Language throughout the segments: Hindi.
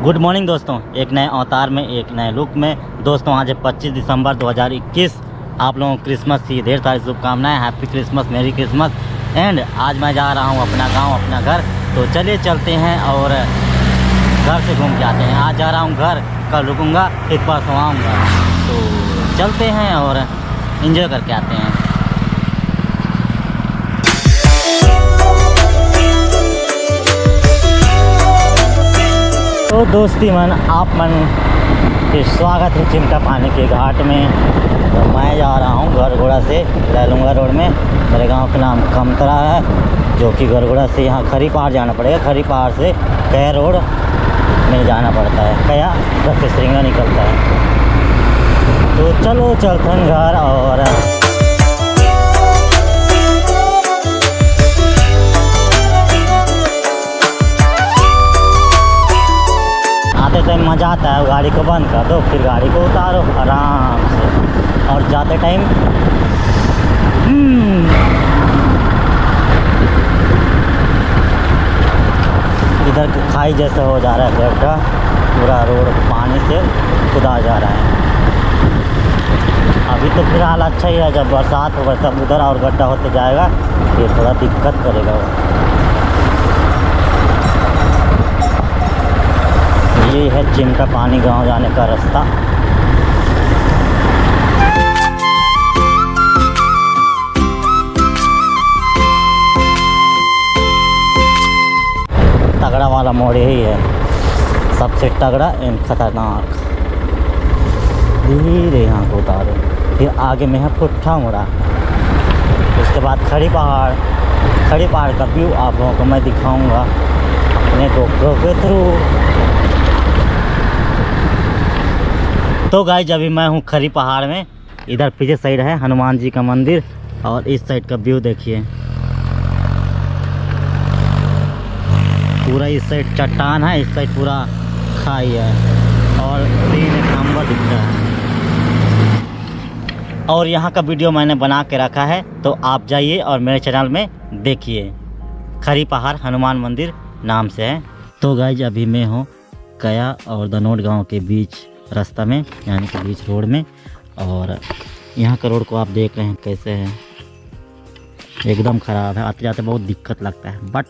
गुड मॉर्निंग दोस्तों, एक नए अवतार में एक नए लुक में। दोस्तों आज है 25 दिसंबर 2021। आप लोगों को क्रिसमस की ढेर सारी शुभकामनाएं। हैप्पी क्रिसमस, मेरी क्रिसमस। एंड आज मैं जा रहा हूं अपना गांव, अपना घर। तो चलिए चलते हैं और घर से घूम के आते हैं। आज जा रहा हूं घर, कल रुकूंगा, फिर परसों आऊँगा। तो चलते हैं और इन्जॉय करके आते हैं। तो दोस्ती मन आप मन के स्वागत है चिमटा पानी के घाट में। तो मैं जा रहा हूँ गरगोड़ा से लैलूंगा रोड में। मेरे गांव का नाम कमतरा है, जो कि गरगोड़ा से यहाँ खरी पहाड़ जाना पड़ेगा। खरी पहाड़ से कया रोड में जाना पड़ता है, कया रस्ते श्रृंगा निकलता है। तो चलो चलते हैं घर। और आते टाइम मज़ा आता है, गाड़ी को बंद कर दो, फिर गाड़ी को उतारो आराम से। और जाते टाइम इधर खाई जैसा हो जा रहा है, गड्ढा पूरा रोड पानी से खुदा जा रहा है। अभी तो फिलहाल अच्छा ही है, जब बरसात होगा तब उधर और गड्ढा होते जाएगा, फिर थोड़ा दिक्कत करेगा वो। ये है चिमटा पानी गांव जाने का रास्ता। तगड़ा वाला मोड़ यही है, सबसे तगड़ा एंड खतरनाक। धीरे यहाँ को उतारो, फिर आगे में है पुट्ठा मोड़ा। उसके बाद खड़ी पहाड़। खड़ी पहाड़ का व्यू आप लोगों को मैं दिखाऊंगा अपने GoPro के थ्रू। तो गाइस अभी मैं हूँ खरी पहाड़ में। इधर पीछे साइड है हनुमान जी का मंदिर, और इस साइड का व्यू देखिए। पूरा इस साइड चट्टान है, इस साइड पूरा खाई है, और सीन एक नंबर दिखता है। और यहाँ का वीडियो मैंने बना के रखा है, तो आप जाइए और मेरे चैनल में देखिए। खरी पहाड़ हनुमान मंदिर नाम से है। तो गाइस अभी मैं हूँ कया और दनोट गाँव के बीच रास्ता में, यानी कि बीच रोड में। और यहाँ का रोड को आप देख रहे हैं कैसे है, एकदम ख़राब है। आते जाते बहुत दिक्कत लगता है, बट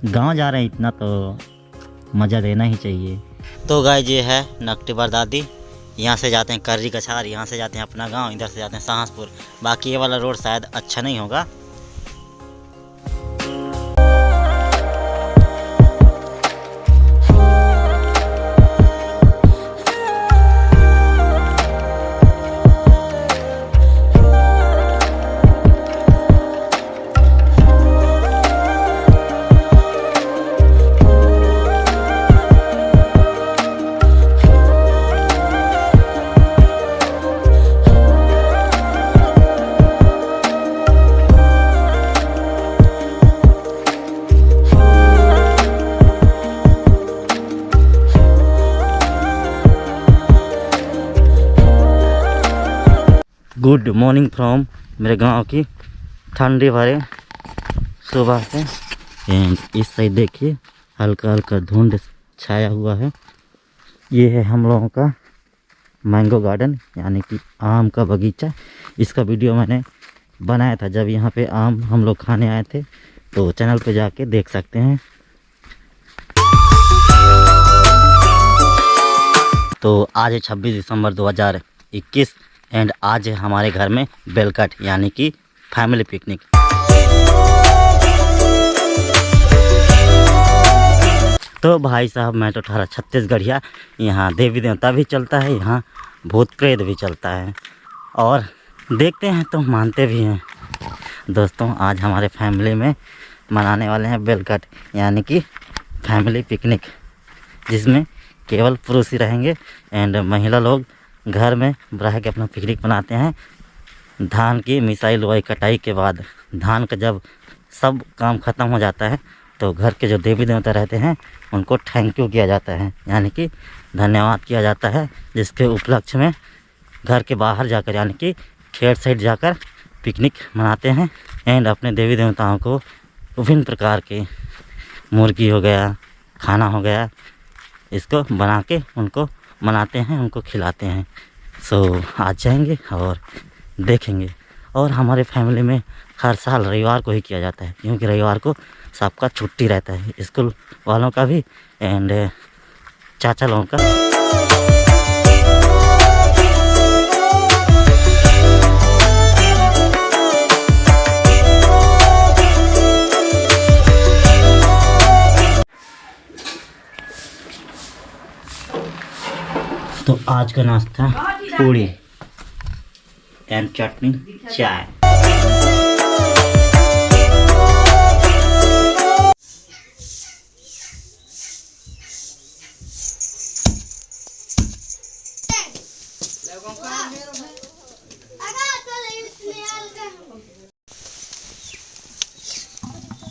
गांव जा रहे हैं इतना तो मज़ा लेना ही चाहिए। तो गाइस ये है नकटी बरदादी। यहाँ से जाते हैं कर्री कछार, यहाँ से जाते हैं अपना गांव, इधर से जाते हैं साहसपुर। बाकी ये वाला रोड शायद अच्छा नहीं होगा। गुड मॉर्निंग फ्रॉम मेरे गांव की ठंडी भरे सुबह से। एंड इस साइड देखिए हल्का हल्का धुंध छाया हुआ है। ये है हम लोगों का मैंगो गार्डन, यानी कि आम का बगीचा। इसका वीडियो मैंने बनाया था जब यहाँ पे आम हम लोग खाने आए थे, तो चैनल पे जाके देख सकते हैं। तो आज है 26 दिसंबर 2021 एंड आज है हमारे घर में बेल कट, यानी कि फैमिली पिकनिक। तो भाई साहब मैं तो ठहरा छत्तीसगढ़िया। यहाँ देवी देवता भी चलता है, यहाँ भूत प्रेत भी चलता है, और देखते हैं तो मानते भी हैं। दोस्तों आज हमारे फैमिली में मनाने वाले हैं बेल कट, यानी कि फैमिली पिकनिक, जिसमें केवल पुरुष ही रहेंगे एंड महिला लोग घर में रह के अपना पिकनिक मनाते हैं। धान की मिसाई लुआई कटाई के बाद धान का जब सब काम ख़त्म हो जाता है, तो घर के जो देवी देवता रहते हैं उनको थैंक यू किया जाता है, यानी कि धन्यवाद किया जाता है। जिसके उपलक्ष्य में घर के बाहर जाकर, यानी कि खेत साइड जाकर पिकनिक मनाते हैं एंड अपने देवी देवताओं को विभिन्न प्रकार के मुर्गी हो गया, खाना हो गया, इसको बना के उनको मनाते हैं, उनको खिलाते हैं। सो आज जाएंगे और देखेंगे। और हमारे फैमिली में हर साल रविवार को ही किया जाता है, क्योंकि रविवार को सबका छुट्टी रहता है, स्कूल वालों का भी एंड चाचा लोगों का। तो आज का नाश्ता पूड़ी एंड चटनी, चाय।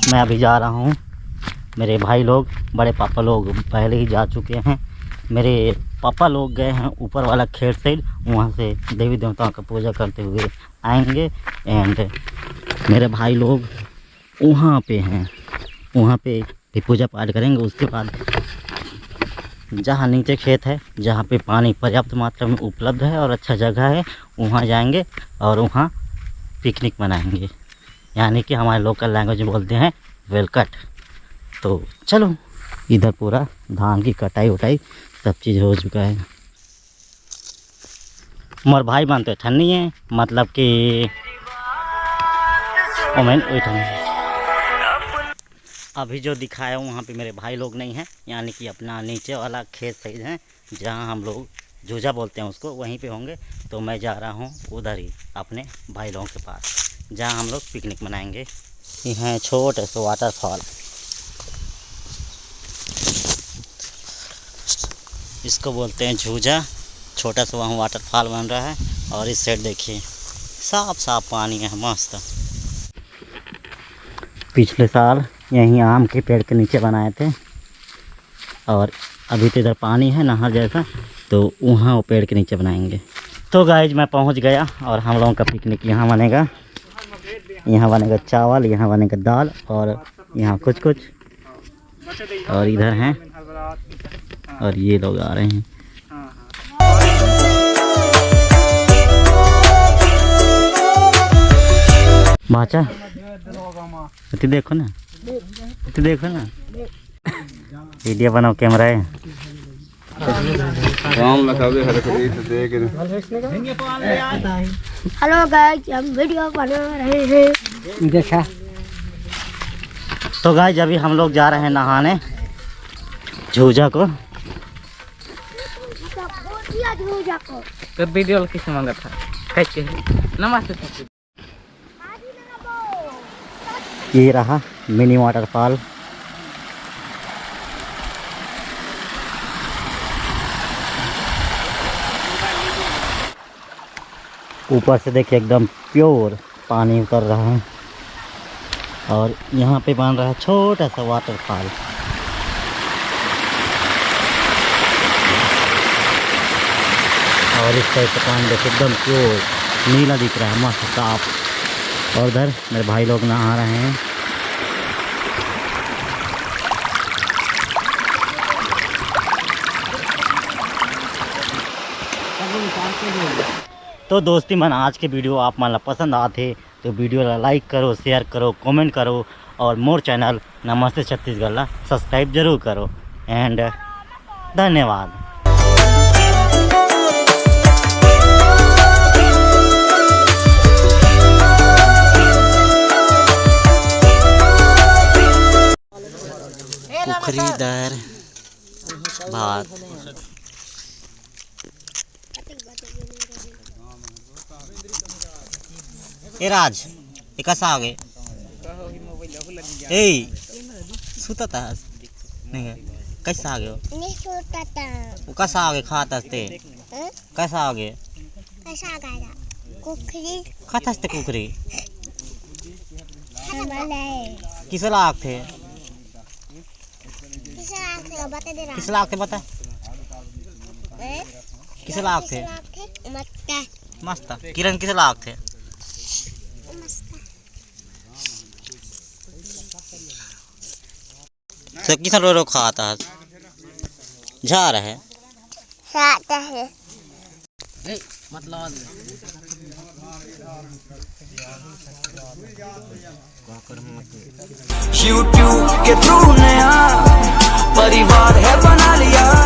मैं अभी जा रहा हूँ, मेरे भाई लोग, बड़े पापा लोग पहले ही जा चुके हैं। मेरे पापा लोग गए हैं ऊपर वाला खेत साइड, वहाँ से देवी देवताओं का पूजा करते हुए आएंगे। एंड मेरे भाई लोग वहाँ पे हैं, वहाँ पे भी पूजा पाठ करेंगे। उसके बाद जहाँ नीचे खेत है, जहाँ पे पानी पर्याप्त मात्रा में उपलब्ध है और अच्छा जगह है, वहाँ जाएंगे और वहाँ पिकनिक मनाएंगे, यानी कि हमारे लोकल लैंग्वेज में बोलते हैं वेलकट। तो चलो, इधर पूरा धान की कटाई उटाई सब चीज़ हो चुका है। मोर भाई बन तो ठन्नी है, मतलब कि अभी जो दिखाया वहाँ पे मेरे भाई लोग नहीं हैं, यानी कि अपना नीचे वाला खेत सही है, जहाँ हम लोग जूझा बोलते हैं उसको, वहीं पे होंगे। तो मैं जा रहा हूँ उधर ही अपने भाई लोगों के पास, जहाँ हम लोग पिकनिक मनाएंगे। ये है छोटे से वाटरफॉल, इसको बोलते हैं झूझा। छोटा सा वहाँ वाटरफॉल बन रहा है और इस साइड देखिए साफ साफ पानी है, मस्त। पिछले साल यहीं आम के पेड़ के नीचे बनाए थे और अभी तो इधर पानी है नहर जैसा, तो वहाँ वो पेड़ के नीचे बनाएंगे। तो गाइज मैं पहुँच गया और हम लोगों का पिकनिक यहाँ बनेगा। यहाँ बनेगा चावल, यहाँ बनेगा दाल और यहाँ कुछ कुछ, और इधर हैं और ये लोग आ रहे हैं। बाचा देखो ना, देखो ना, वीडियो बनाओ, कैमरा है। हेलो गाइस, हम वीडियो बना रहे हैं। देखा तो गाइस अभी हम लोग जा रहे हैं नहाने झूझा को। तो वीडियो किस मांगा था, कैसे नमस्ते। ये रहा मिनी वाटरफॉल। ऊपर से देखिए एकदम प्योर पानी उतर रहा है और यहाँ पे बन रहा है छोटा सा वाटरफॉल। और इस टाइप का पानी देखिए एकदम प्योर नीला दिख रहा है, मस्त साफ। और उधर मेरे भाई लोग नहा रहे हैं। तो दोस्ती मन, आज के वीडियो आप मान पसंद आते तो वीडियो लाइक करो, शेयर करो, कमेंट करो और मोर चैनल नमस्ते छत्तीसगढ़ ला सब्सक्राइब जरूर करो। एंड धन्यवाद। पोखरीदार भात ए राज ये कसा आ गए ए सुता था नहीं कैसा आ गए नहीं सोता था वो कैसा आ गए खाता थे कैसा आ गए कैसा गया कुकरी खाता थे कुकरी हमारे किस लाख थे बता दे रहा किस लाख थे बता किस लाख थे मस्त किरण किस लाख थे तो किस रो रो खाता झाड़ है। आता है मतलब YouTube के थ्रू नया परिवार है बना।